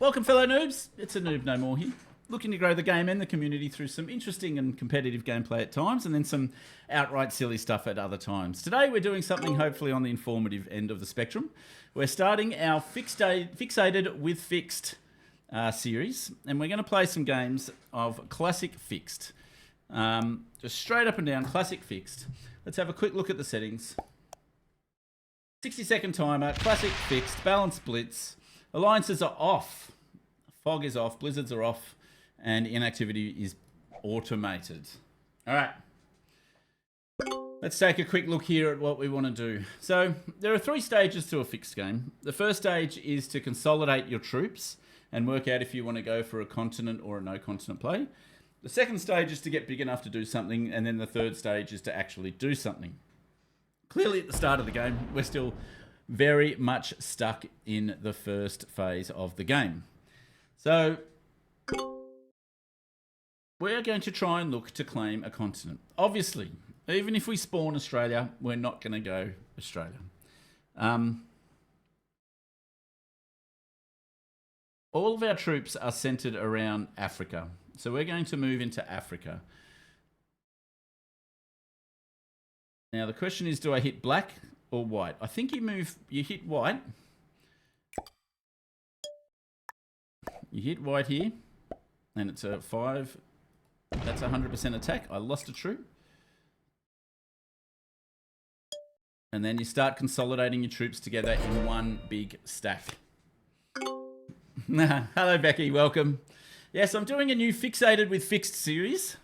Welcome, fellow noobs. It's a noob no more here. Looking to grow the game and the community through some interesting and competitive gameplay at times, and then some outright silly stuff at other times. Today we're doing something hopefully on the informative end of the spectrum. We're starting our Fixated with Fixed series, and we're going to play some games of classic fixed. Just straight up and down, classic fixed. Let's have a quick look at the settings. 60-second timer, classic fixed, balance splits, alliances are off, fog is off, blizzards are off, and inactivity is automated. All right. Let's take a quick look here at what we want to do. So there are 3 stages to a fixed game. The first stage is to consolidate your troops and work out if you want to go for a continent or a no continent play. The second stage is to get big enough to do something, and then the third stage is to actually do something. Clearly at the start of the game, we're still very much stuck in the first phase of the game. So we're going to try and look to claim a continent. Obviously, even if we spawn Australia, we're not going to go Australia. All of our troops are centered around Africa. So we're going to move into Africa. Now the question is, do I hit black or white? I think you hit white. You hit white here, and it's a 5. That's 100% attack. I lost a troop. And then you start consolidating your troops together in one big stack. Hello, Becky. Welcome. Yes, I'm doing a new Fixated with Fixed series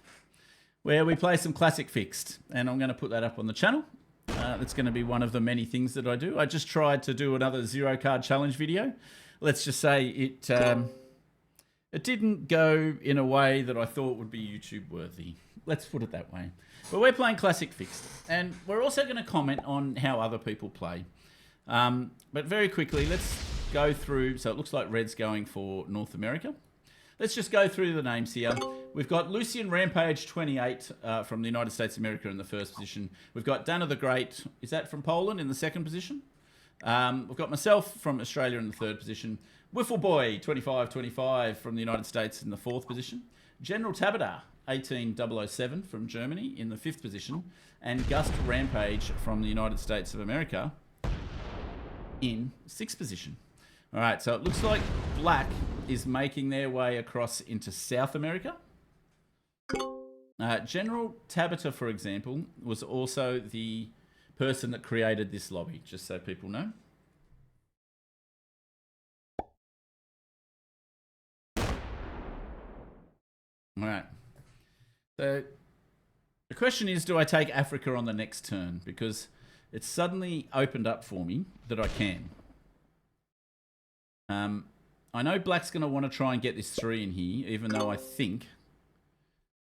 where we play some classic fixed, and I'm going to put that up on the channel. That's going to be one of the many things that I do. I just tried to do another 0 card challenge video. Let's just say it didn't go in a way that I thought would be YouTube worthy. Let's put it that way. But we're playing classic fixed, and we're also going to comment on how other people play. But very quickly, let's go through. So it looks like Red's going for North America. Let's just go through the names here. We've got Lucian Rampage 28 from the United States of America in the first position. We've got Dana the Great, is that from Poland, in the second position? We've got myself from Australia in the third position. Wiffle Boy 2525 from the United States in the fourth position. General Tabata 18007 from Germany in the fifth position. And Gust Rampage from the United States of America in sixth position. All right, so it looks like black is making their way across into South America. General Tabata, for example, was also the person that created this lobby, just so people know. All right. So the question is, do I take Africa on the next turn? Because it's suddenly opened up for me that I can. I know black's going to want to try and get this 3 in here, even though I think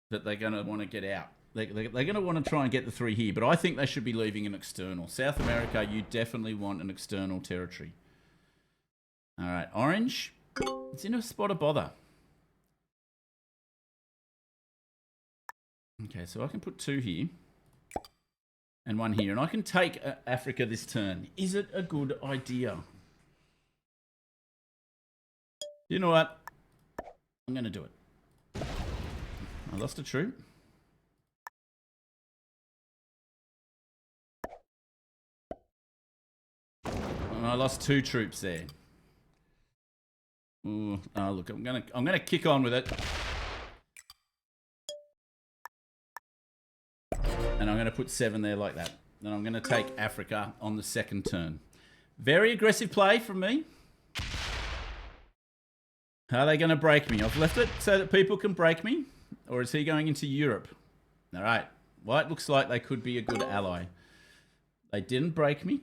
that they're going to want to get out. They're going to want to try and get the 3 here, but I think they should be leaving an external. South America, you definitely want an external territory. All right, orange, it's in a spot of bother. Okay, so I can put 2 here and 1 here, and I can take Africa this turn. Is it a good idea? You know what? I'm going to do it. I lost a troop. And I lost 2 troops there. Ooh, oh look, I'm gonna kick on with it. And I'm going to put 7 there like that. Then I'm going to take Africa on the second turn. Very aggressive play from me. How are they going to break me? I've left it so that people can break me. Or is he going into Europe? All right. White looks like they could be a good ally. They didn't break me.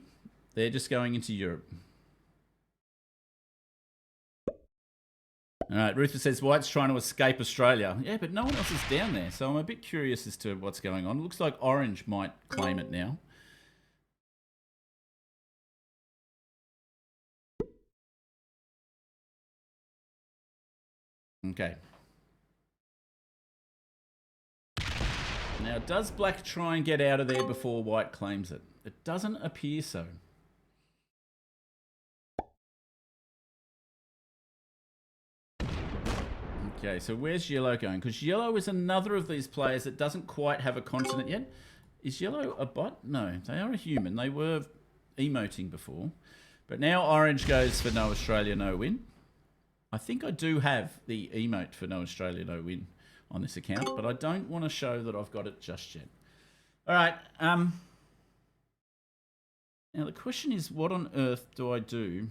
They're just going into Europe. All right. Ruther says White's trying to escape Australia. Yeah, but no one else is down there. So I'm a bit curious as to what's going on. It looks like Orange might claim it now. Okay. Now, does black try and get out of there before white claims it? It doesn't appear so. Okay, so where's yellow going? Because yellow is another of these players that doesn't quite have a continent yet. Is yellow a bot? No, they are a human. They were emoting before. But now orange goes for no Australia, no win. I think I do have the emote for no Australia, no win on this account, but I don't want to show that I've got it just yet. All right. Now the question is, what on earth do I do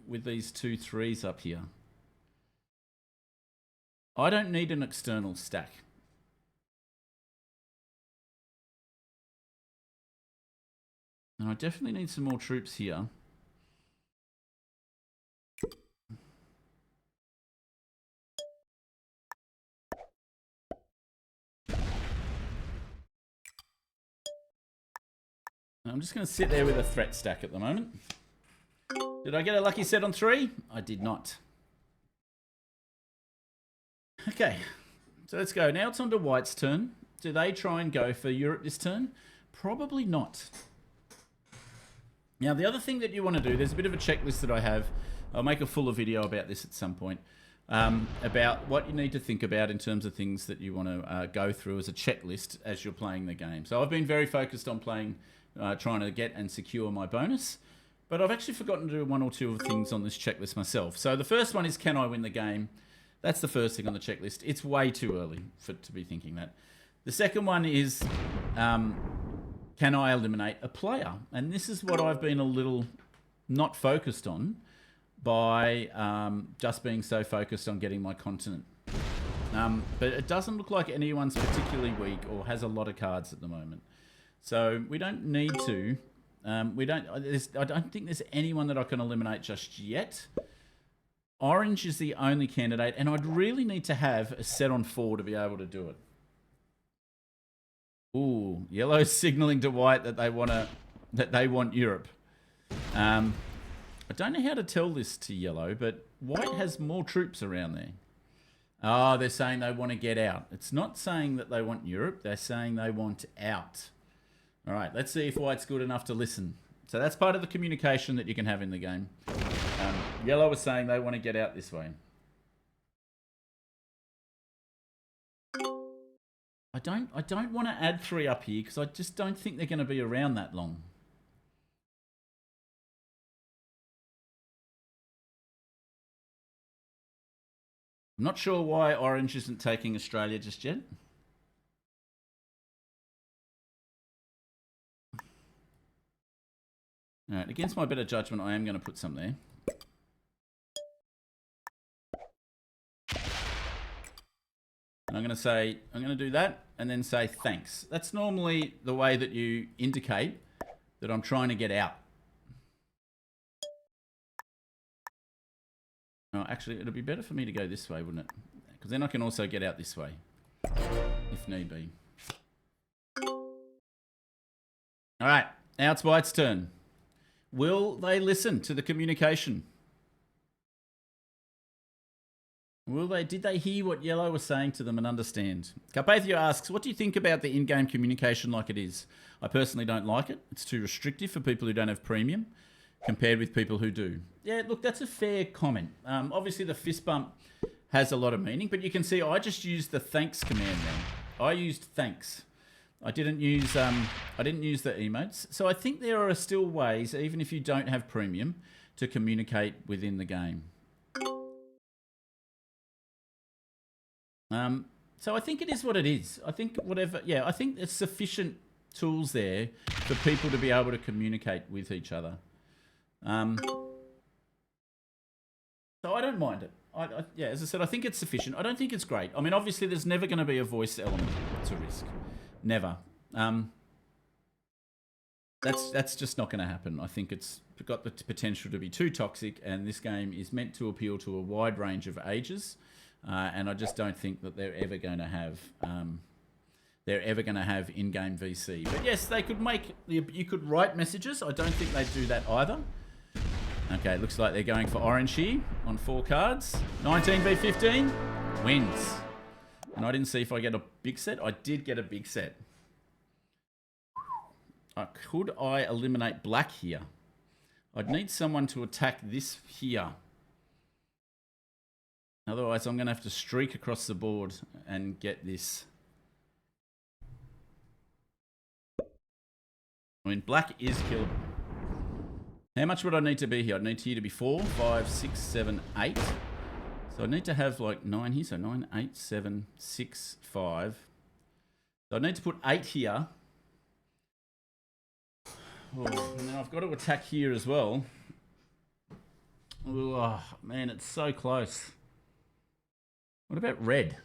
with these 2 3s up here? I don't need an external stack. And I definitely need some more troops here. I'm just going to sit there with a threat stack at the moment. Did I get a lucky set on 3? I did not. Okay, so let's go. Now it's on to White's turn. Do they try and go for Europe this turn? Probably not. Now, the other thing that you want to do, there's a bit of a checklist that I have. I'll make a fuller video about this at some point, about what you need to think about in terms of things that you want to go through as a checklist as you're playing the game. So I've been very focused on playing, trying to get and secure my bonus, but I've actually forgotten to do 1 or 2 of the things on this checklist myself. So the first one is, can I win the game? That's the first thing on the checklist. It's way too early to be thinking that. The second one is, can I eliminate a player? And this is what I've been a little not focused on by just being so focused on getting my continent. But it doesn't look like anyone's particularly weak or has a lot of cards at the moment. So we don't need to. I don't think there's anyone that I can eliminate just yet. Orange is the only candidate, and I'd really need to have a set on 4 to be able to do it. Ooh, yellow's signaling to white that they want Europe. I don't know how to tell this to yellow, but white has more troops around there. Oh, they're saying they want to get out. It's not saying that they want Europe. They're saying they want out. All right, let's see if white's good enough to listen. So that's part of the communication that you can have in the game. Yellow is saying they want to get out this way. I don't want to add 3 up here because I just don't think they're going to be around that long. I'm not sure why orange isn't taking Australia just yet. All right, against my better judgment, I am going to put some there. And I'm going to do that and then say thanks. That's normally the way that you indicate that I'm trying to get out. Oh, actually, it'll be better for me to go this way, wouldn't it? Because then I can also get out this way, if need be. All right, now it's White's turn. Will they listen to the communication? Did they hear what yellow was saying to them and understand? Carpathia asks, what do you think about the in-game communication like it is? I personally don't like it. It's too restrictive for people who don't have premium compared with people who do. Yeah, look, that's a fair comment. Obviously, the fist bump has a lot of meaning, but you can see I just used the thanks command there. I used thanks. I didn't use the emotes. So I think there are still ways, even if you don't have premium, to communicate within the game. So I think it is what it is. I think I think there's sufficient tools there for people to be able to communicate with each other. So I don't mind it. Yeah, as I said, I think it's sufficient. I don't think it's great. I mean, obviously, there's never going to be a voice element to Risk. Never. That's just not going to happen. I think it's got the potential to be too toxic, and this game is meant to appeal to a wide range of ages. And I just don't think that they're ever going to have in-game VC. But yes, they could you could write messages. I don't think they do that either. Okay, looks like they're going for orange here on 4 cards. 19v15 wins. And I didn't see if I get a big set. I did get a big set. Could I eliminate black here? I'd need someone to attack this here. Otherwise, I'm going to have to streak across the board and get this. I mean, black is killable. How much would I need to be here? I'd need here to be 4, 5, 6, 7, 8. So I need to have like 9 here. So 9, 8, 7, 6, 5. So I need to put 8 here. Oh, and then I've got to attack here as well. Oh, man, it's so close. What about red?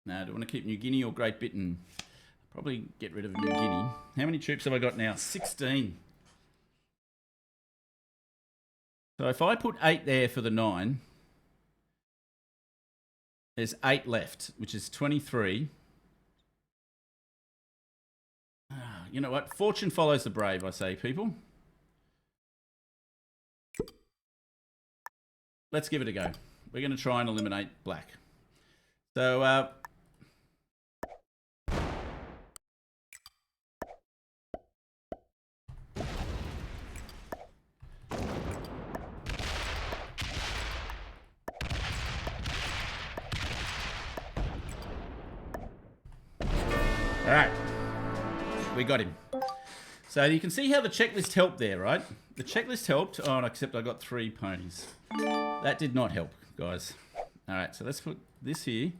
No, do I want to keep New Guinea or Great Britain? Probably get rid of New Guinea. How many troops have I got now? 16. So if I put 8 there for the 9, there's 8 left, which is 23. You know what? Fortune follows the brave, I say, people. Let's give it a go. We're going to try and eliminate black. So, all right, we got him. So you can see how the checklist helped there, right? The checklist helped, oh, except I got 3 ponies. That did not help, guys. All right, so let's put this here.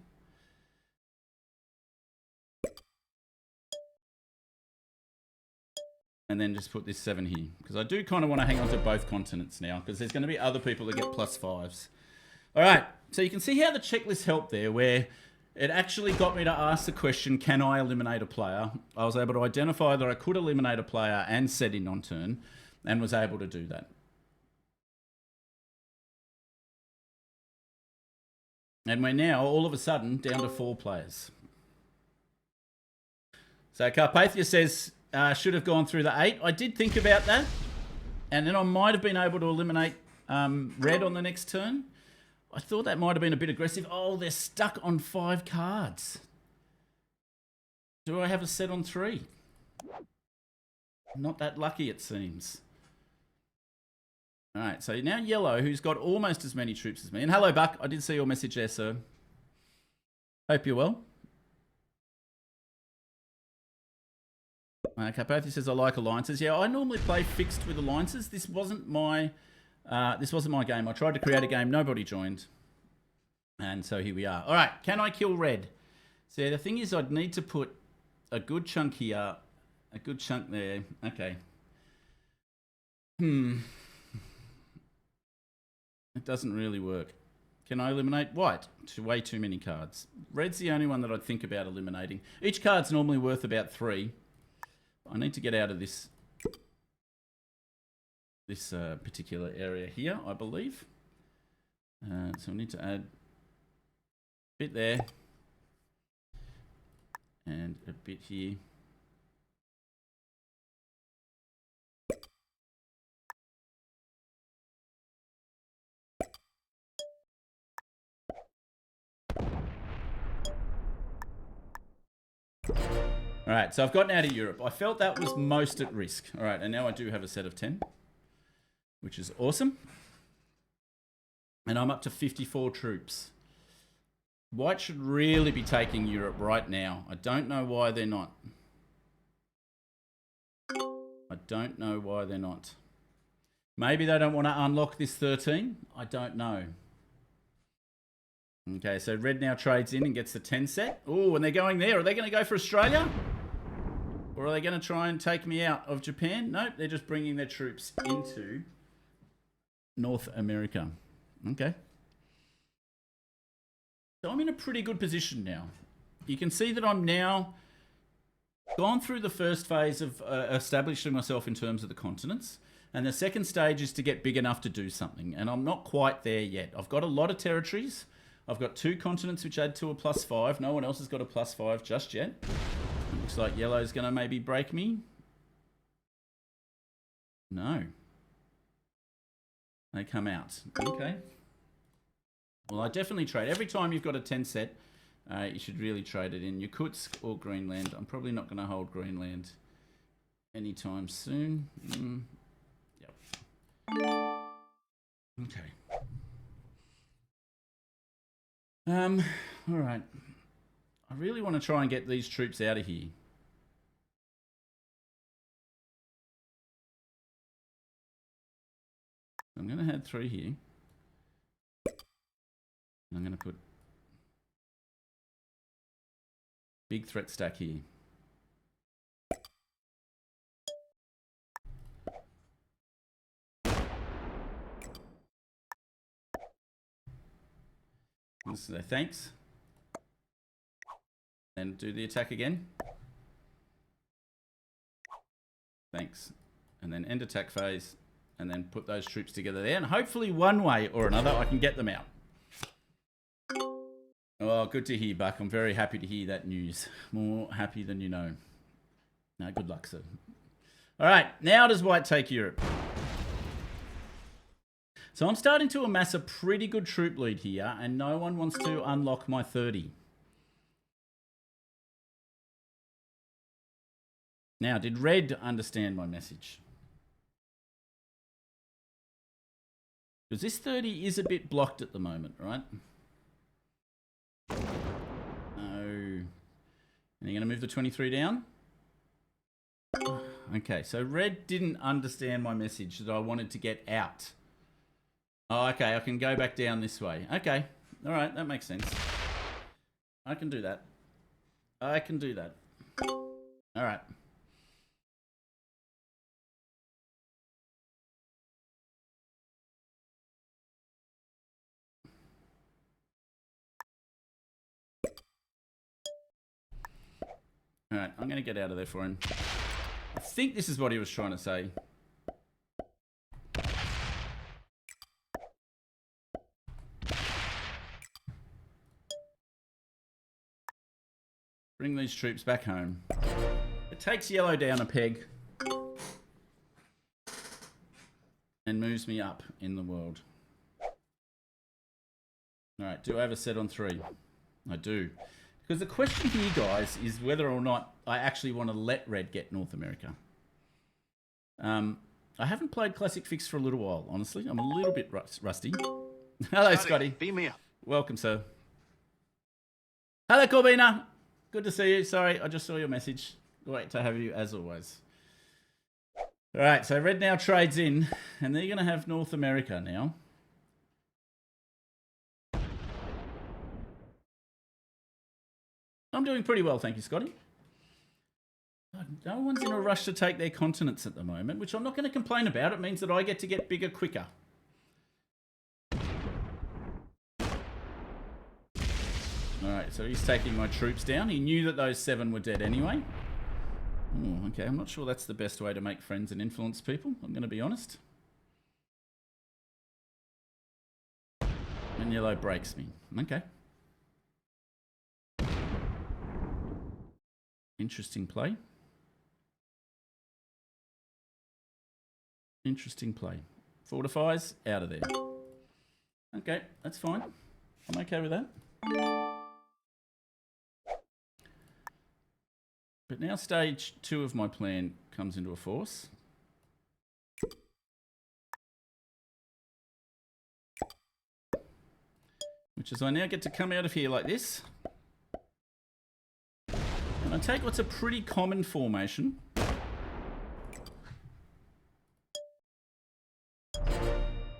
And then just put this 7 here. Because I do kind of want to hang on to both continents now, because there's going to be other people that get +5s. All right, so you can see how the checklist helped there, where it actually got me to ask the question, can I eliminate a player? I was able to identify that I could eliminate a player and set in on turn, and was able to do that. And we're now, all of a sudden, down to 4 players. So Carpathia says, should have gone through the 8. I did think about that. And then I might have been able to eliminate red on the next turn. I thought that might have been a bit aggressive. Oh, they're stuck on 5 cards. Do I have a set on 3? Not that lucky, it seems. All right, so now yellow, who's got almost as many troops as me. And hello, Buck. I did see your message there, sir. Hope you're well. Carpathia says I like alliances. Yeah, I normally play fixed with alliances. This wasn't my game. I tried to create a game. Nobody joined. And so here we are. All right, can I kill red? So the thing is, I'd need to put a good chunk here, a good chunk there. Okay. It doesn't really work. Can I eliminate white? Way too many cards. Red's the only one that I'd think about eliminating. Each card's normally worth about 3. I need to get out of this particular area here, I believe. So I need to add a bit there and a bit here. All right, so I've gotten out of Europe. I felt that was most at risk. All right, and now I do have a set of 10, which is awesome. And I'm up to 54 troops. White should really be taking Europe right now. I don't know why they're not. I don't know why they're not. Maybe they don't want to unlock this 13. I don't know. Okay, so red now trades in and gets the 10 set. Oh, and they're going there. Are they going to go for Australia? Or are they going to try and take me out of Japan? Nope, they're just bringing their troops into North America. Okay. So I'm in a pretty good position now. You can see that I'm now gone through the first phase of establishing myself in terms of the continents. And the second stage is to get big enough to do something. And I'm not quite there yet. I've got a lot of territories. I've got 2 continents which add to a +5. No one else has got a +5 just yet. Looks like yellow's going to maybe break me. No. They come out. Okay. Well, I definitely trade. Every time you've got a 10 set, you should really trade it in Yakutsk or Greenland. I'm probably not going to hold Greenland anytime soon. Yep. Okay. All right. I really want to try and get these troops out of here. I'm going to head through here. I'm going to put big threat stack here. So thanks. And do the attack again. Thanks. And then end attack phase. And then put those troops together there. And hopefully one way or another I can get them out. Oh, good to hear, Buck. I'm very happy to hear that news. More happy than you know. No, good luck, sir. All right, now does White take Europe? So I'm starting to amass a pretty good troop lead here, and no one wants to unlock my 30. Now, did Red understand my message? Because this 30 is a bit blocked at the moment, right? No. And you're going to move the 23 down? Okay, so Red didn't understand my message that I wanted to get out. Oh, okay, I can go back down this way. Okay, all right, that makes sense. I can do that. I can do that. All right. All right, I'm going to get out of there for him. I think this is what he was trying to say. Bring these troops back home. It takes yellow down a peg and moves me up in the world. All right, do I have a set on 3? I do. Because the question here, guys, is whether or not I actually want to let Red get North America. I haven't played Classic Fix for a little while, honestly. I'm a little bit rusty. Hello, Scotty. Beam me up. Welcome, sir. Hello, Corbina. Good to see you. Sorry, I just saw your message. Great to have you, as always. All right, so Red now trades in, and they're going to have North America now. I'm doing pretty well, thank you, Scotty. No one's in a rush to take their continents at the moment, which I'm not going to complain about. It means that I get to get bigger quicker. Alright, so he's taking my troops down. He knew that those 7 were dead anyway. Oh, okay, I'm not sure that's the best way to make friends and influence people. I'm going to be honest. And yellow breaks me. Okay. Interesting play. Interesting play. Fortifies, out of there. Okay, that's fine. I'm okay with that. But now stage 2 of my plan comes into a force. Which is I now get to come out of here like this. And I take what's a pretty common formation.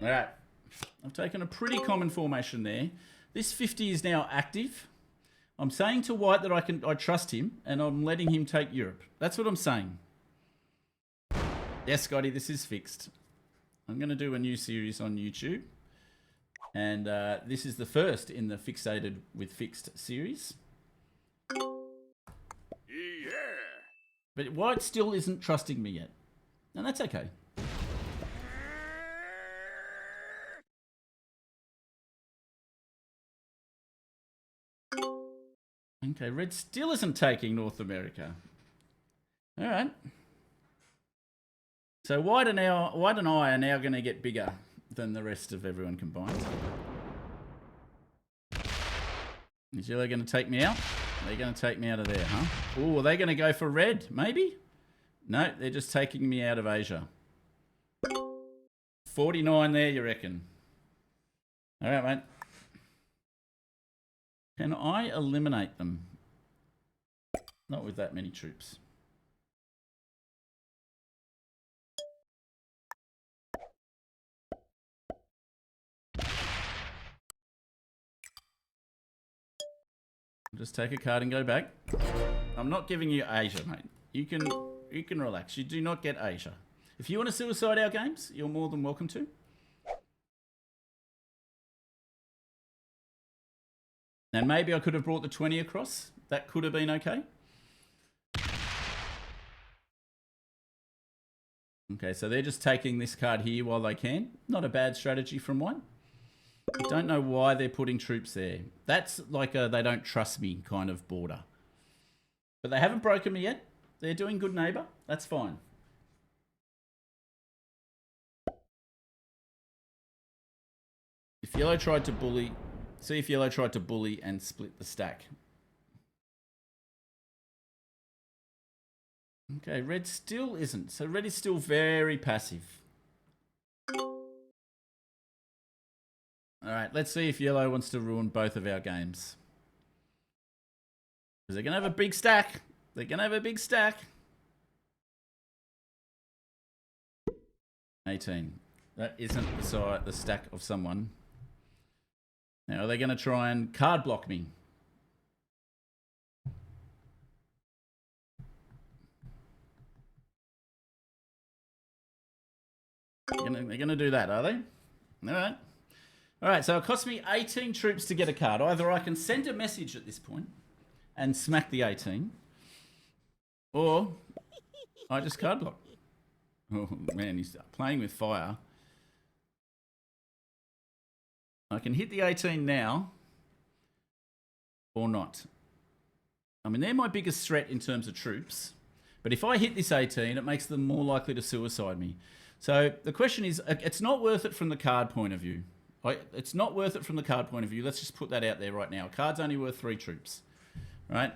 Alright. I've taken a pretty common formation there. This 50 is now active. I'm saying to White that I trust him, and I'm letting him take Europe. That's what I'm saying. Yes, Scotty, this is fixed. I'm going to do a new series on YouTube. And this is the first in the Fixated with Fixed series. Yeah. But White still isn't trusting me yet. And that's okay. Okay, Red still isn't taking North America. All right. So White and I are now going to get bigger than the rest of everyone combined. Is Yellow going to take me out? They're going to take me out of there, huh? Oh, are they going to go for Red? Maybe? No, they're just taking me out of Asia. 49 there, you reckon? All right, mate. Can I eliminate them? Not with that many troops. Just take a card and go back. I'm not giving you Asia, mate. You can relax. You do not get Asia. If you want to suicide our games, you're more than welcome to. And maybe I could have brought the 20 across. That could have been okay. Okay, so they're just taking this card here while they can. Not a bad strategy from one. I don't know why they're putting troops there. That's like a they don't trust me kind of border. But they haven't broken me yet. They're doing good neighbour. That's fine. If yellow tried to bully... See if yellow tried to bully and split the stack. Okay, red still isn't. So red is still very passive. Alright, let's see if yellow wants to ruin both of our games. Because they're going to have a big stack. They're going to have a big stack. 18. That isn't the stack of someone. Now, are they going to try and card block me? They're going to do that, are they? Alright. Alright, so it cost me 18 troops to get a card. Either I can send a message at this point and smack the 18, or I just card block. Oh man, he's playing with fire. I can hit the 18 now, or not. I mean, they're my biggest threat in terms of troops. But if I hit this 18, it makes them more likely to suicide me. So the question is, it's not worth it from the card point of view. It's not worth it from the card point of view. Let's just put that out there right now. A card's only worth 3 troops, right?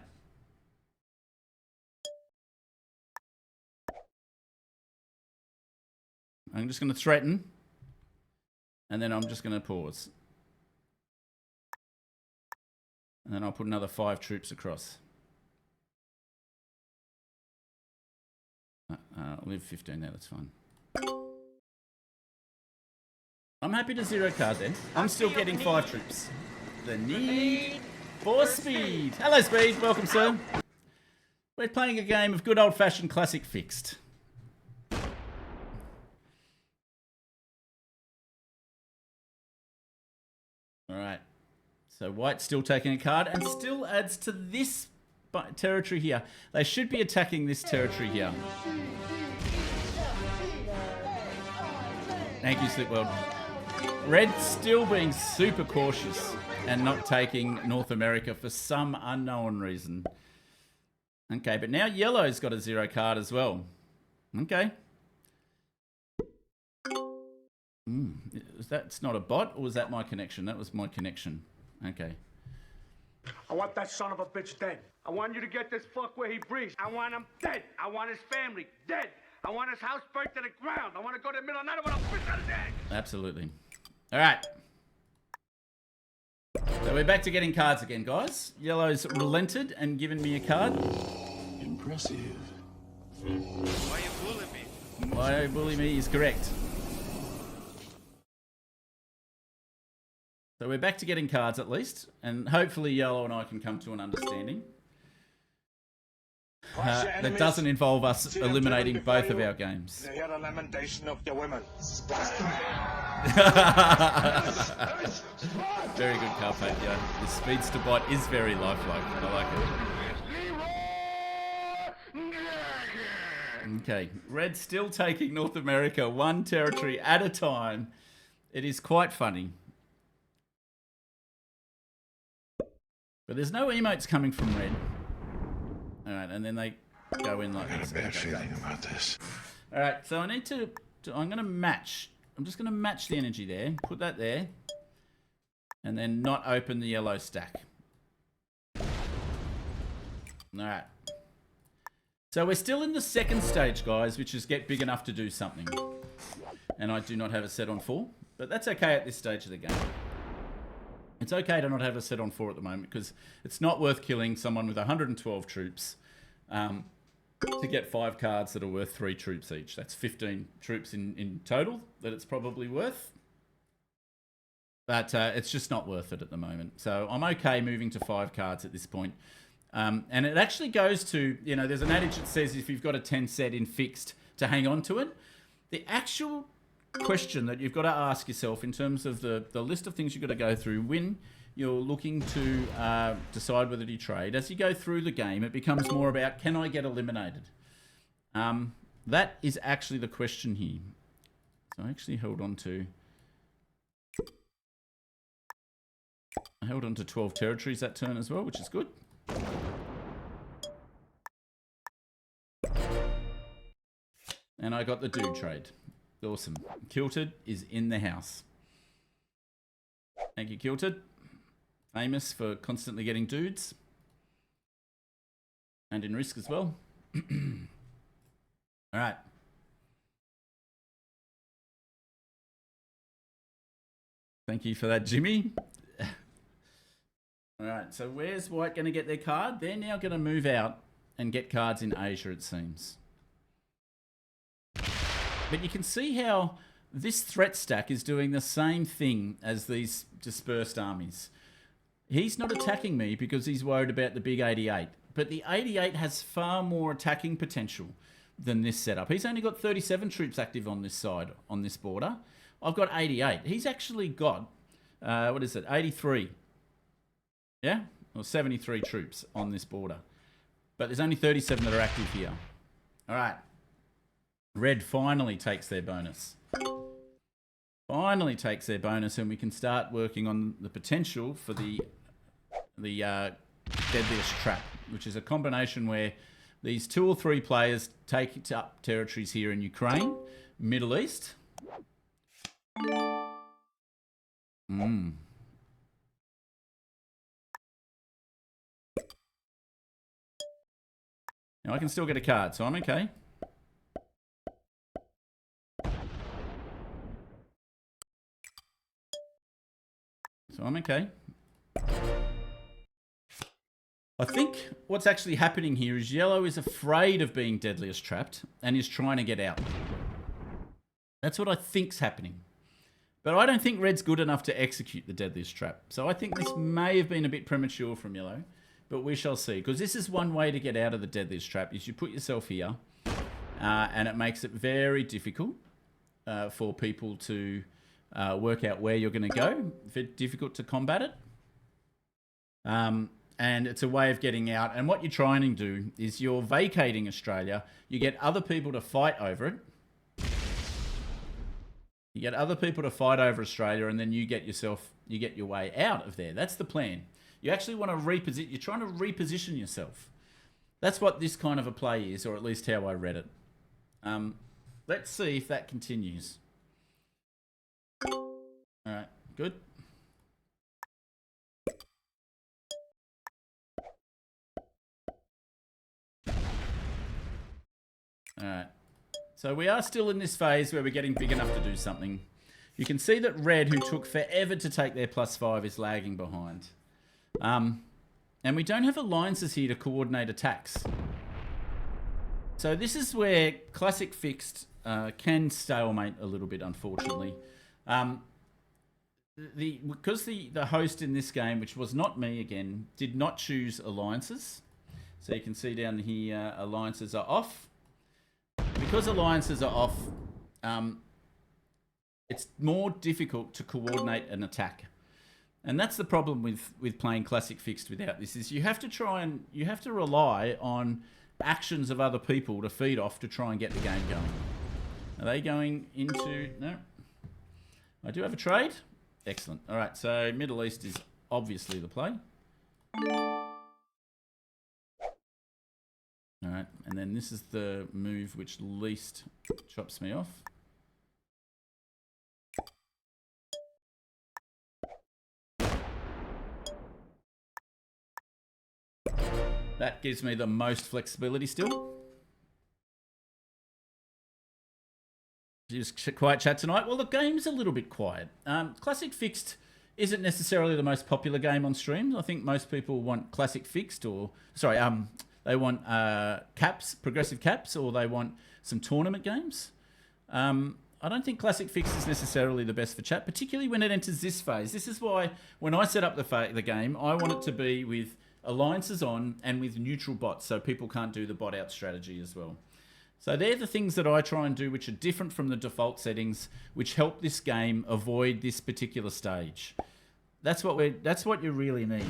I'm just going to threaten, and then I'm just going to pause. And then I'll put another 5 troops across. I'll leave 15 there, that's fine. I'm happy to zero card there. I'm still getting 5 troops. The need for speed. Hello, Speed. Welcome, sir. We're playing a game of good old-fashioned classic fixed. All right. So White's still taking a card and still adds to this territory here. They should be attacking this territory here. Thank you, Slipworld. Red still being super cautious and not taking North America for some unknown reason. Okay, but now yellow's got a 0 card as well. Okay. That's not a bot, or was that my connection? That was my connection. Okay. I want that son of a bitch dead. I want you to get this fuck where he breathes. I want him dead. I want his family dead. I want his house burnt to the ground. I want to go to the middle of the night. I want to fish out his egg. Absolutely. All right. So we're back to getting cards again, guys. Yellow's relented and given me a card. Impressive. Why you bullying me? Why you bully me is correct. So we're back to getting cards at least, and hopefully Yellow and I can come to an understanding. That doesn't involve us eliminating both of our games. Hear the lamentation of the women. Very good card fake, yeah. The speedster bot is very lifelike. I like it. Okay, Red still taking North America 1 territory at a time. It is quite funny. But there's no emotes coming from Red. Alright, and then they go in like this. I got a bad feeling about this. Alright, so I need to... I'm going to match. I'm just going to match the energy there. Put that there. And then not open the yellow stack. Alright. So we're still in the second stage, guys, which is get big enough to do something. And I do not have it set on 4. But that's okay at this stage of the game. It's okay to not have a set on 4 at the moment because it's not worth killing someone with 112 troops to get 5 cards that are worth 3 troops each. That's 15 troops in total that it's probably worth. But it's just not worth it at the moment. So I'm okay moving to 5 cards at this point. And it actually goes to, you know, there's an adage that says if you've got a 10 set in fixed to hang on to it. The actual question that you've got to ask yourself in terms of the list of things you've got to go through when you're looking to decide whether to trade, as you go through the game, it becomes more about, can I get eliminated? That is actually the question here. So I actually held on to 12 territories that turn as well, which is good. And I got the dude trade. Awesome. Kilted is in the house. Thank you, Kilted. Famous for constantly getting dudes. And in Risk as well. All right. Thank you for that, Jimmy. All right, so where's White going to get their card? They're now going to move out and get cards in Asia, it seems. But you can see how this threat stack is doing the same thing as these dispersed armies. He's not attacking me because he's worried about the big 88. But the 88 has far more attacking potential than this setup. He's only got 37 troops active on this side, on this border. I've got 88. He's actually got, 83. Yeah? Or 73 troops on this border. But there's only 37 that are active here. All right. Red finally takes their bonus. Finally takes their bonus, and we can start working on the potential for the Deadliest Trap, which is a combination where these 2 or 3 players take up territories here in Ukraine, Middle East. Now I can still get a card, so I'm okay. So I'm okay. I think what's actually happening here is yellow is afraid of being deadliest trapped and is trying to get out. That's what I think's happening. But I don't think red's good enough to execute the deadliest trap. So I think this may have been a bit premature from yellow, but we shall see. Because this is one way to get out of the deadliest trap, is you put yourself here, and it makes it very difficult for people to work out where you're going to go. Very difficult to combat it. And it's a way of getting out. And what you're trying to do is you're vacating Australia. You get other people to fight over it. You get other people to fight over Australia, and then you get your way out of there. That's the plan. You actually want to reposition. You're trying to reposition yourself. That's what this kind of a play is, or at least how I read it. Let's see if that continues. All right, good. All right. So we are still in this phase where we're getting big enough to do something. You can see that red, who took forever to take their +5, is lagging behind. And we don't have alliances here to coordinate attacks. So this is where classic fixed can stalemate a little bit, unfortunately. Because the host in this game, which was not me again, did not choose alliances. So you can see down here, alliances are off. Because alliances are off, it's more difficult to coordinate an attack. And that's the problem with playing classic fixed without this, is you have to rely on actions of other people to feed off to try and get the game going. Are they going into... No. I do have a trade. Excellent. All right, so Middle East is obviously the play. All right, and then this is the move which least chops me off. That gives me the most flexibility still. Just quiet chat tonight. Well, the game's a little bit quiet. Classic fixed isn't necessarily the most popular game on stream. I think most people want classic fixed, or sorry, they want caps, progressive caps, or they want some tournament games. I don't think classic fixed is necessarily the best for chat, particularly when it enters this phase. This is why when I set up the game, I want it to be with alliances on and with neutral bots, so people can't do the bot out strategy as well. So they're the things that I try and do, which are different from the default settings, which help this game avoid this particular stage. That's what you really need.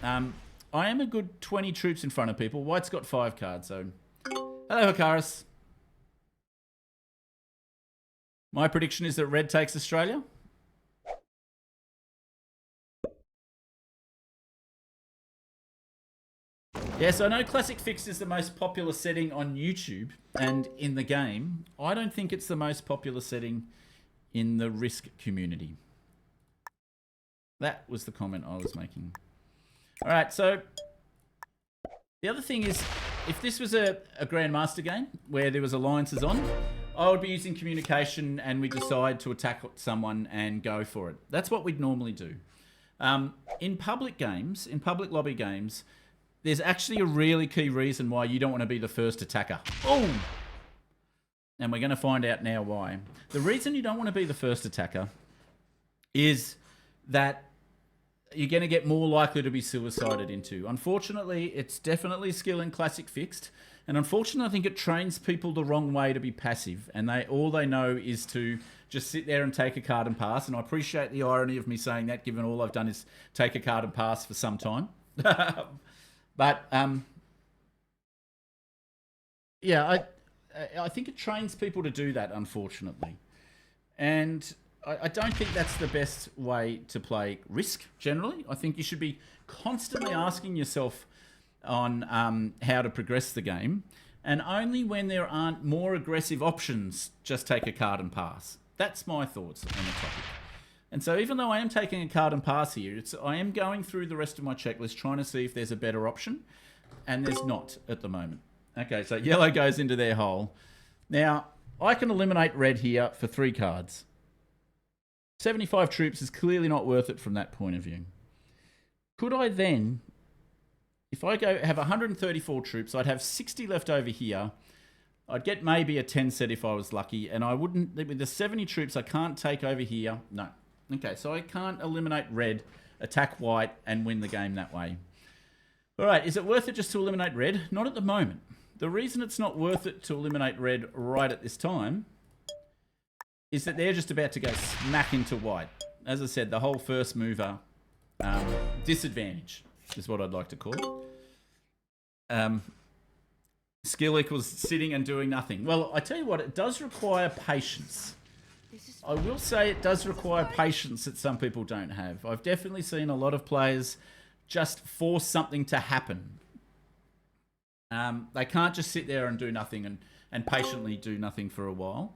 I am a good 20 troops in front of people. White's got 5 cards, so hello, Hakaris. My prediction is that red takes Australia. Yes, I know Classic Fixed is the most popular setting on YouTube and in the game. I don't think it's the most popular setting in the Risk community. That was the comment I was making. All right, so the other thing is, if this was a Grandmaster game where there was alliances on, I would be using communication and we decide to attack someone and go for it. That's what we'd normally do. In public games, in public lobby games, there's actually a really key reason why you don't want to be the first attacker. Boom! And we're going to find out now why. The reason you don't want to be the first attacker is that you're going to get more likely to be suicided into. Unfortunately, it's definitely a skill in Classic Fixed. And unfortunately, I think it trains people the wrong way to be passive. And all they know is to just sit there and take a card and pass. And I appreciate the irony of me saying that, given all I've done is take a card and pass for some time. But, yeah, I think it trains people to do that, unfortunately. And I don't think that's the best way to play Risk, generally. I think you should be constantly asking yourself on how to progress the game. And only when there aren't more aggressive options, just take a card and pass. That's my thoughts on the topic. And so even though I am taking a card and pass here, I am going through the rest of my checklist trying to see if there's a better option. And there's not at the moment. Okay, so yellow goes into their hole. Now, I can eliminate red here for 3 cards. 75 troops is clearly not worth it from that point of view. Could I then, if I have 134 troops, I'd have 60 left over here. I'd get maybe a 10 set if I was lucky. And I wouldn't, with the 70 troops, I can't take over here. No. Okay, so I can't eliminate red, attack white, and win the game that way. All right, is it worth it just to eliminate red? Not at the moment. The reason it's not worth it to eliminate red right at this time is that they're just about to go smack into white. As I said, the whole first mover disadvantage is what I'd like to call it. Skill equals sitting and doing nothing. Well, I tell you what, it does require patience. I will say it does require patience that some people don't have. I've definitely seen a lot of players just force something to happen. They can't just sit there and do nothing and patiently do nothing for a while.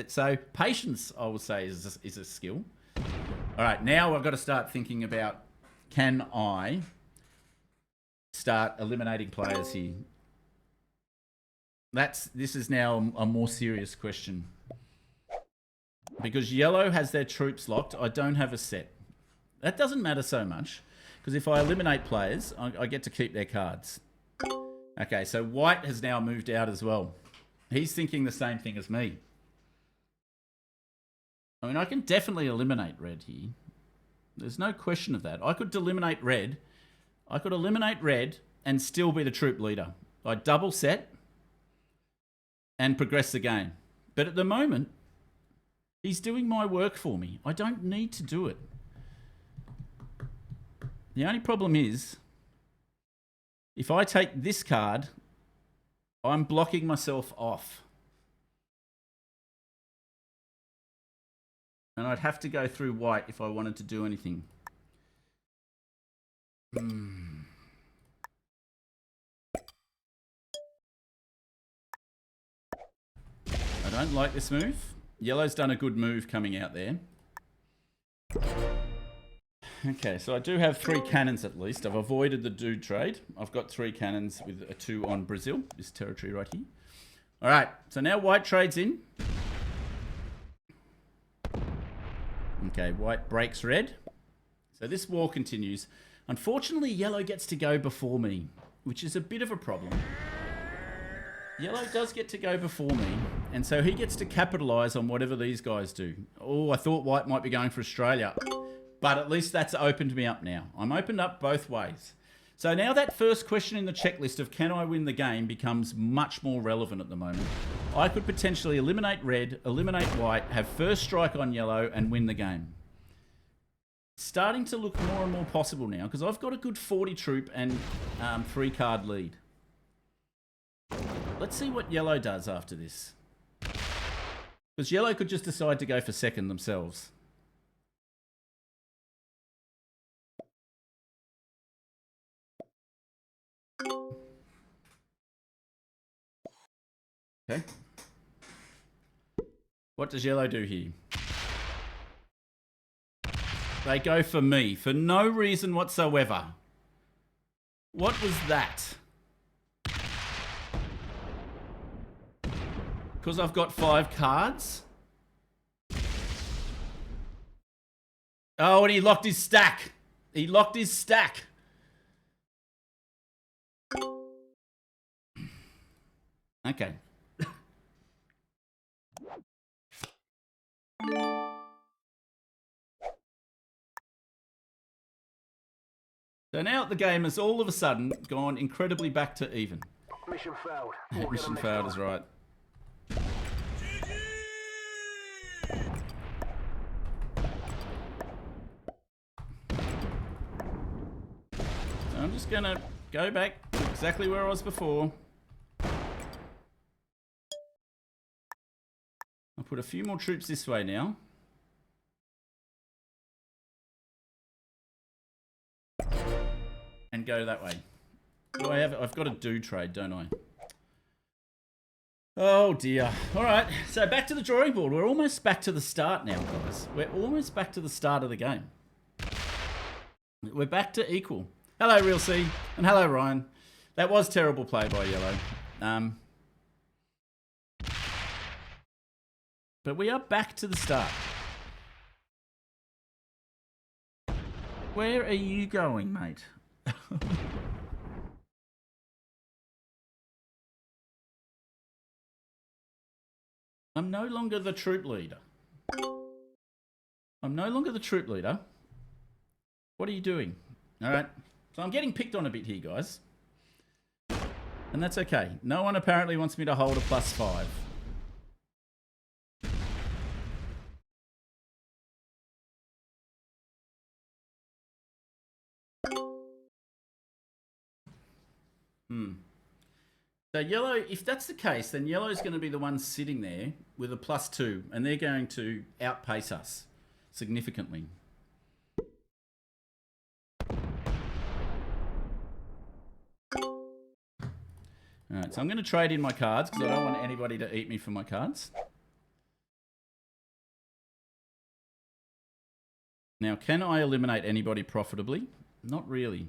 So patience, I would say, is a skill. All right, now I've got to start thinking about, can I start eliminating players here? This is now a more serious question. Because yellow has their troops locked, I don't have a set. That doesn't matter so much, because if I eliminate players, I get to keep their cards. Okay, so white has now moved out as well. He's thinking the same thing as me. I mean, I can definitely eliminate red here. There's no question of that. I could eliminate red. I could eliminate red and still be the troop leader. I'd double set and progress the game. But at the moment, he's doing my work for me. I don't need to do it. The only problem is, if I take this card, I'm blocking myself off. And I'd have to go through white if I wanted to do anything. I don't like this move. Yellow's done a good move coming out there. Okay, so I do have 3 cannons at least. I've avoided the dude trade. I've got 3 cannons with a 2 on Brazil, this territory right here. All right, so now white trades in. Okay, white breaks red. So this war continues. Unfortunately, yellow gets to go before me, which is a bit of a problem. Yellow does get to go before me, and so he gets to capitalise on whatever these guys do. Oh, I thought white might be going for Australia, but at least that's opened me up now. I'm opened up both ways. So now that first question in the checklist of can I win the game becomes much more relevant at the moment. I could potentially eliminate red, eliminate white, have first strike on yellow, and win the game. Starting to look more and more possible now, because I've got a good 40 troop and 3-card lead. Let's see what yellow does after this. Because yellow could just decide to go for second themselves. Okay. What does yellow do here? They go for me for no reason whatsoever. What was that? Because I've got 5 cards? Oh, and he locked his stack. He locked his stack. Okay. So now the game has all of a sudden gone incredibly back to even. Mission failed. Mission failed is right. So I'm just gonna go back to exactly where I was before. I'll put a few more troops this way now. And go that way. Do I have? I've got a do trade, don't I? Oh dear. All right. So back to the drawing board. We're almost back to the start now, guys. We're almost back to the start of the game. We're back to equal. Hello, Real C, and hello, Ryan. That was terrible play by yellow. But we are back to the start. Where are you going, mate? I'm no longer the troop leader. I'm no longer the troop leader. What are you doing? All right. So I'm getting picked on a bit here, guys. And that's okay. No one apparently wants me to hold a +5. So yellow, if that's the case, then yellow's going to be the one sitting there with a +2, and they're going to outpace us significantly. Alright, so I'm going to trade in my cards because I don't want anybody to eat me for my cards. Now, can I eliminate anybody profitably? Not really.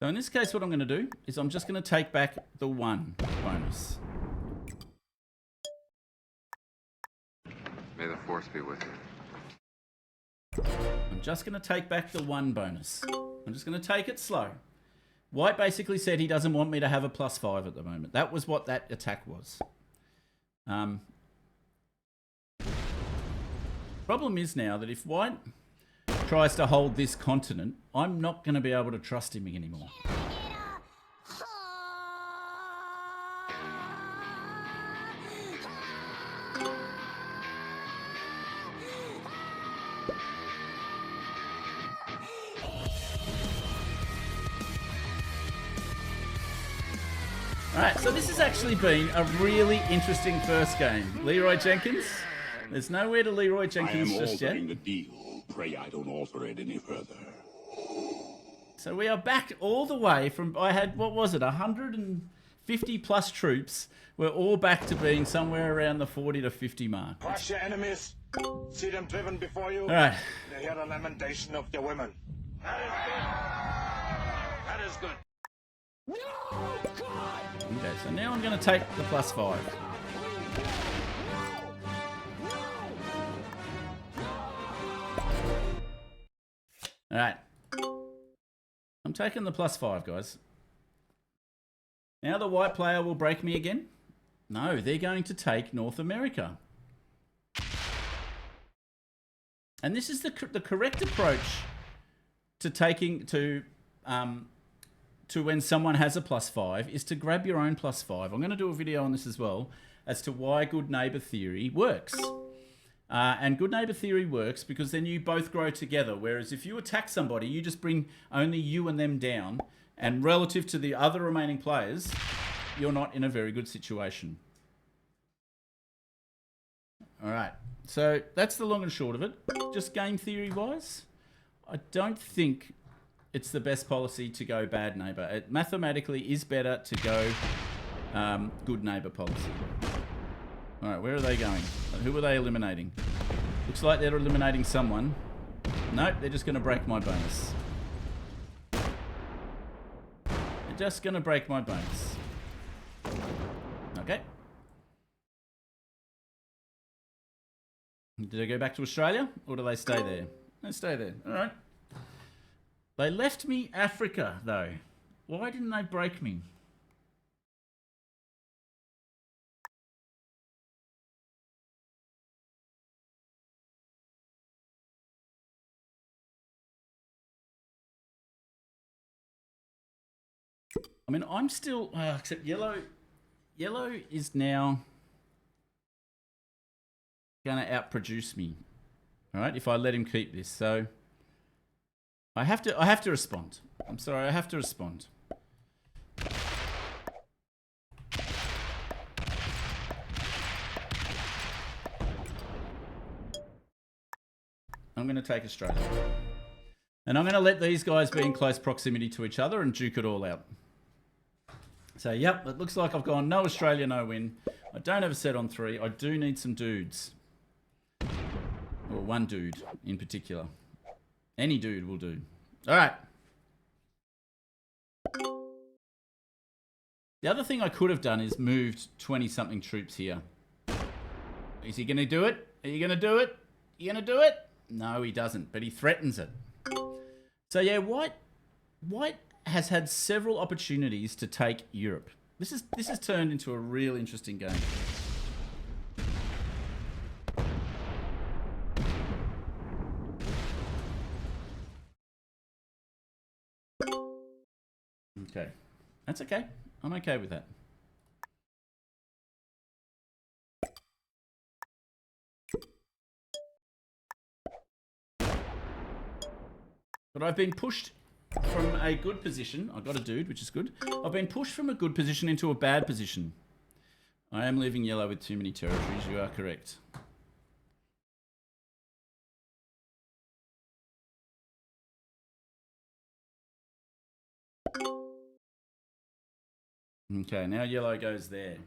So in this case, what I'm going to do is I'm just going to take back the 1 bonus. May the force be with you. I'm just going to take back the 1 bonus. I'm just going to take it slow. White basically said he doesn't want me to have a +5 at the moment. That was what that attack was. Problem is now that if White tries to hold this continent, I'm not going to be able to trust him anymore. Alright, so this has actually been a really interesting first game. Leroy Jenkins, there's nowhere to Leroy Jenkins just yet. The deal. Pray I don't alter it any further. So we are back all the way from, I had, what was it, 150 plus troops. We're all back to being somewhere around the 40 to 50 mark. Crush your enemies. See them driven before you. All right. They hear the lamentation of your women. That is good. Okay, so now I'm going to take the +5. All right. I'm taking the +5, guys. Now the white player will break me again. No, they're going to take North America. And this is the correct approach to taking to when someone has a +5 is to grab your own +5. I'm going to do a video on this as well as to why good neighbor theory works. And good neighbor theory works because then you both grow together. Whereas if you attack somebody, you just bring only you and them down. And relative to the other remaining players, you're not in a very good situation. All right. So that's the long and short of it. Just game theory wise, I don't think it's the best policy to go bad neighbor. It mathematically is better to go good neighbor policy. All right, where are they going? Who are they eliminating? Looks like they're eliminating someone. Nope, they're just going to break my bonus. They're just going to break my bonus. Okay. Do they go back to Australia or do they stay there? They stay there. All right. They left me Africa, though. Why didn't they break me? I mean, I'm still... except yellow... Yellow is now going to outproduce me. All right, if I let him keep this. So I have to respond. I'm sorry, I have to respond. I'm going to take Australia. And I'm going to let these guys be in close proximity to each other and duke it all out. So, yep, it looks like I've gone no Australia, no win. I don't have a set on 3. I do need some dudes. Or one dude in particular. Any dude will do. All right. The other thing I could have done is moved 20-something troops here. Is he going to do it? Are you going to do it? You going to do it? No, he doesn't, but he threatens it. So, yeah, White has had several opportunities to take Europe. This has turned into a real interesting game. Okay. That's okay. I'm okay with that. But I've been pushed from a good position. I got a dude, which is good. I've been pushed from a good position into a bad position. I am leaving yellow with too many territories. You are correct. Okay, now yellow goes there.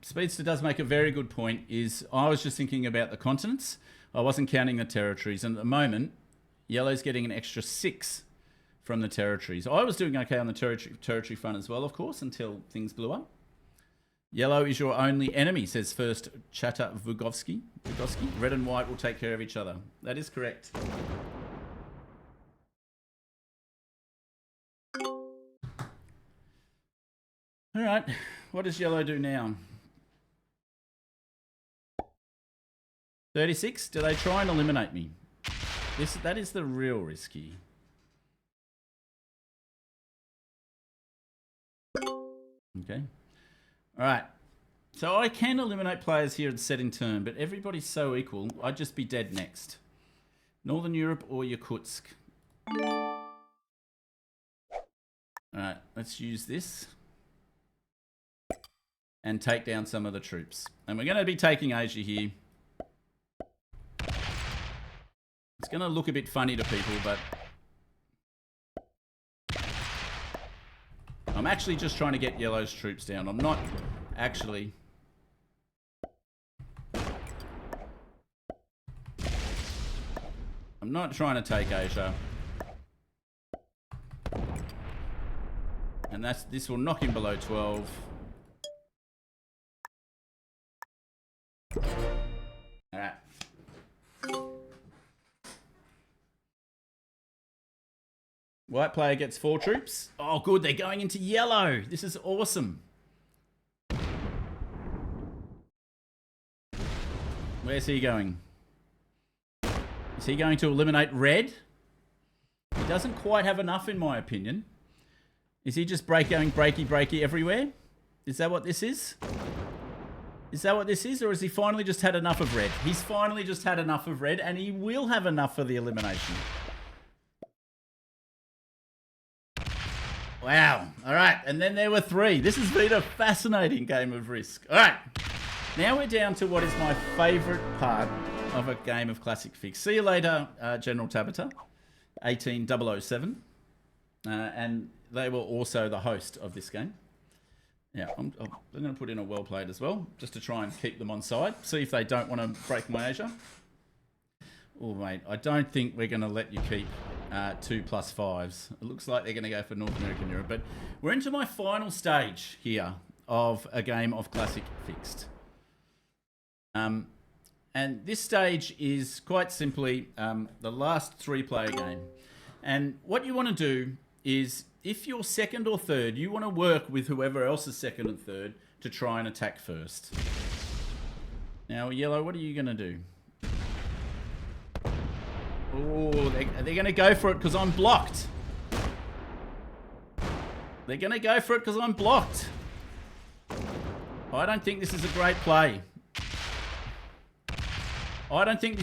Speedster does make a very good point. I was just thinking about the continents. I wasn't counting the territories. And at the moment, yellow's getting an extra 6 from the territories. I was doing okay on the territory front as well, of course, until things blew up. Yellow is your only enemy, says first Chatter Vugovsky. Red and white will take care of each other. That is correct. All right, what does yellow do now? 36? Do they try and eliminate me? That is the real risky. Okay. All right. So I can eliminate players here at setting turn, but everybody's so equal, I'd just be dead next. Northern Europe or Yakutsk. All right, let's use this. And take down some of the troops. And we're going to be taking Asia here. It's going to look a bit funny to people, but I'm actually just trying to get yellow's troops down. I'm not actually... I'm not trying to take Asia. And this will knock him below 12. White player gets 4 troops. Oh, good. They're going into yellow. This is awesome. Where's he going? Is he going to eliminate red? He doesn't quite have enough, in my opinion. Is he just going breaky everywhere? Is that what this is? Is that what this is? Or has he finally just had enough of red? He's finally just had enough of red, and he will have enough for the elimination. Wow. All right. And then there were 3. This has been a fascinating game of Risk. All right. Now we're down to what is my favourite part of a game of Classic Fix. See you later, General Tabata, 18007. And they were also the host of this game. Yeah, I'm going to put in a well played as well, just to try and keep them on side. See if they don't want to break my Asia. Oh, mate, I don't think we're going to let you keep 2 plus 5s. It looks like they're going to go for North America and Europe. But we're into my final stage here of a game of Classic Fixed. And this stage is quite simply the last 3-player game. And what you want to do is, if you're second or third, you want to work with whoever else is second and third to try and attack first. Now, yellow, what are you going to do? Oh, they're going to go for it because I'm blocked. They're going to go for it because I'm blocked. I don't think this is a great play. I think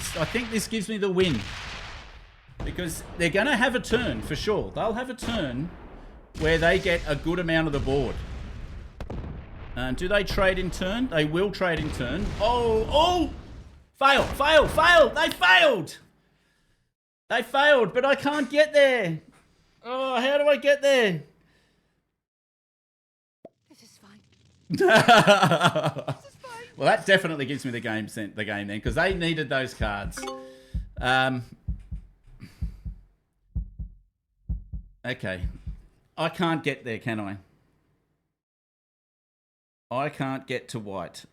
this gives me the win. Because they're going to have a turn, for sure. They'll have a turn where they get a good amount of the board. Do they trade in turn? They will trade in turn. Oh! Fail! They failed! They failed, but I can't get there. Oh, how do I get there? This is fine. This is fine. Well, that definitely gives me the game then, because they needed those cards. Okay. I can't get there, can I? I can't get to white.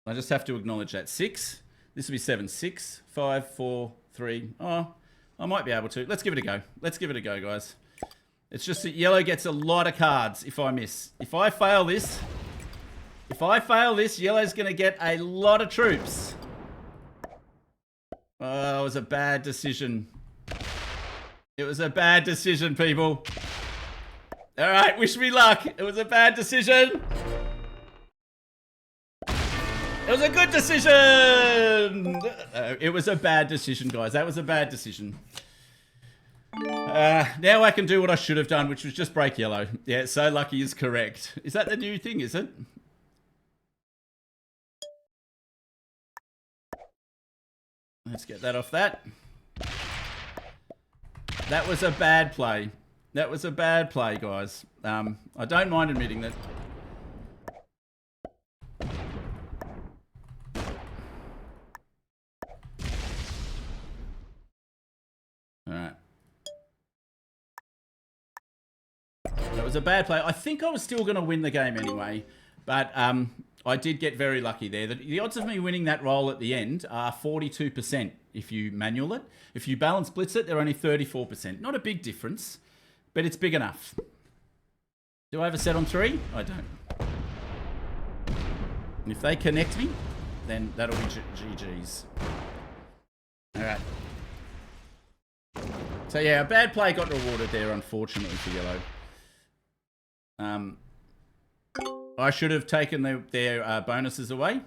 I just have to acknowledge that. 6. This will be 7. 6, 5, 4, 3. Oh, I might be able to. Let's give it a go. Let's give it a go, guys. It's just that yellow gets a lot of cards if I miss. If I fail this, yellow's going to get a lot of troops. Oh, it was a bad decision. It was a bad decision, people. All right, wish me luck. It was a bad decision. It was a good decision. It was a bad decision, guys. That was a bad decision. Now I can do what I should have done, which was just break yellow. Yeah, so lucky is correct. Is that the new thing, is it? Let's get that off that. That was a bad play. That was a bad play, guys. I don't mind admitting that. Alright. That was a bad play. I think I was still going to win the game anyway. But I did get very lucky there. The odds of me winning that roll at the end are 42% if you manual it. If you balance blitz it, they're only 34%. Not a big difference, but it's big enough. Do I have a set on 3? I don't. And if they connect me, then that'll be GG's. Alright. So yeah, a bad play got rewarded there, unfortunately, for yellow. I should have taken their bonuses away.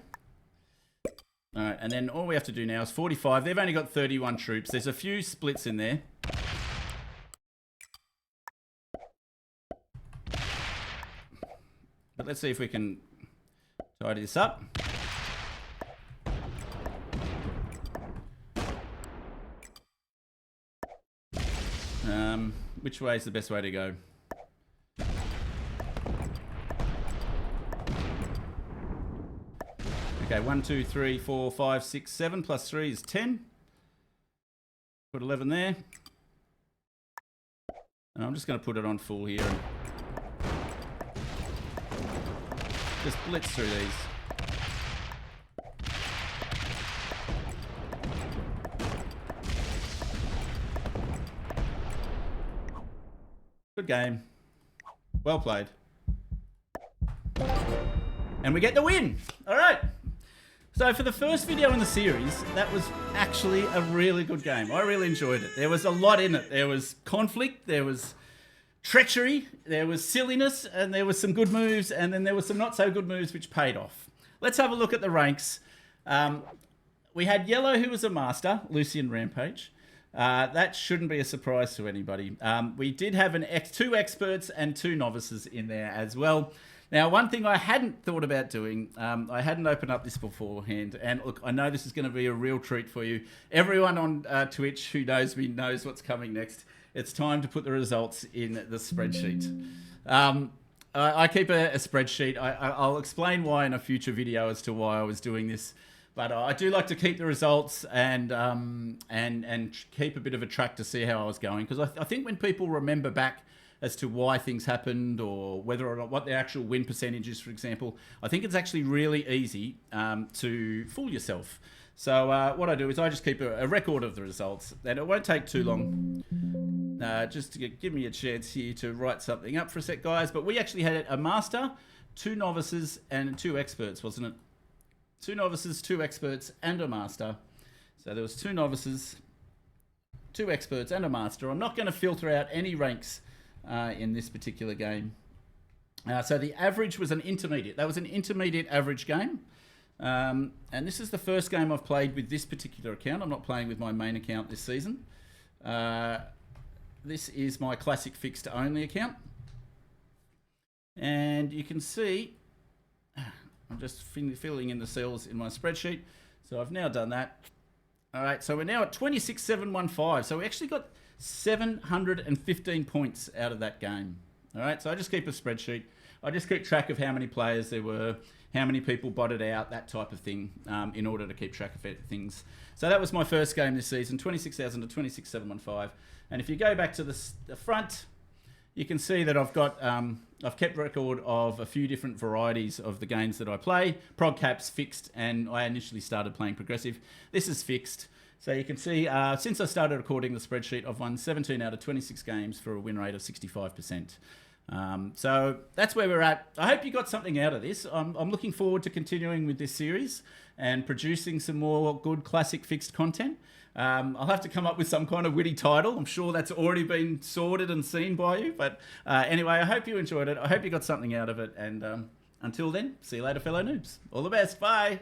Alright, and then all we have to do now is 45. They've only got 31 troops. There's a few splits in there. But let's see if we can tidy this up. Which way is the best way to go? Okay, 1, 2, 3, 4, 5, 6, 7 plus 3 is 10. Put 11 there. And I'm just going to put it on full here and just blitz through these. good game. Well played. And we get the win. All right. So for the first video in the series, that was actually a really good game. I really enjoyed it. There was a lot in it. There was conflict, there was treachery, there was silliness, and there was some good moves, and then there was some not so good moves which paid off. Let's have a look at the ranks. We had Yellow, who was a master, Lucian Rampage. That shouldn't be a surprise to anybody. We did have two experts and 2 novices in there as well. Now, one thing I hadn't thought about doing, I hadn't opened up this beforehand, and look, I know this is going to be a real treat for you. Everyone on Twitch who knows me knows what's coming next. It's time to put the results in the spreadsheet. I keep a spreadsheet. I'll explain why in a future video as to why I was doing this. But I do like to keep the results and keep a bit of a track to see how I was going. Because I think when people remember back as to why things happened or whether or not what the actual win percentage is, for example, I think it's actually really easy to fool yourself. So what I do is I just keep a record of the results, and it won't take too long. Just to give me a chance here to write something up for a sec, guys. But we actually had a master, 2 novices, and 2 experts, wasn't it? 2 novices, 2 experts, and a master. So there was 2 novices, 2 experts, and a master. I'm not going to filter out any ranks in this particular game. So the average was an intermediate. That was an intermediate average game. And this is the first game I've played with this particular account. I'm not playing with my main account this season. This is my classic fixed only account. And you can see, I'm just filling in the cells in my spreadsheet. So I've now done that. All right, so we're now at 26,715. So we actually got 715 points out of that game. All right, so I just keep a spreadsheet. I just keep track of how many players there were, how many people botted out, that type of thing, in order to keep track of things. So that was my first game this season, 26,000 to 26,715. And if you go back to the front, you can see that I've kept record of a few different varieties of the games that I play. Prog caps, fixed, and I initially started playing progressive. This is fixed. So you can see, since I started recording the spreadsheet, I've won 17 out of 26 games for a win rate of 65%. So that's where we're at. I hope you got something out of this. I'm looking forward to continuing with this series and producing some more good classic fixed content. I'll have to come up with some kind of witty title. I'm sure that's already been sorted and seen by you. But anyway, I hope you enjoyed it. I hope you got something out of it. And until then, see you later, fellow noobs. All the best. Bye.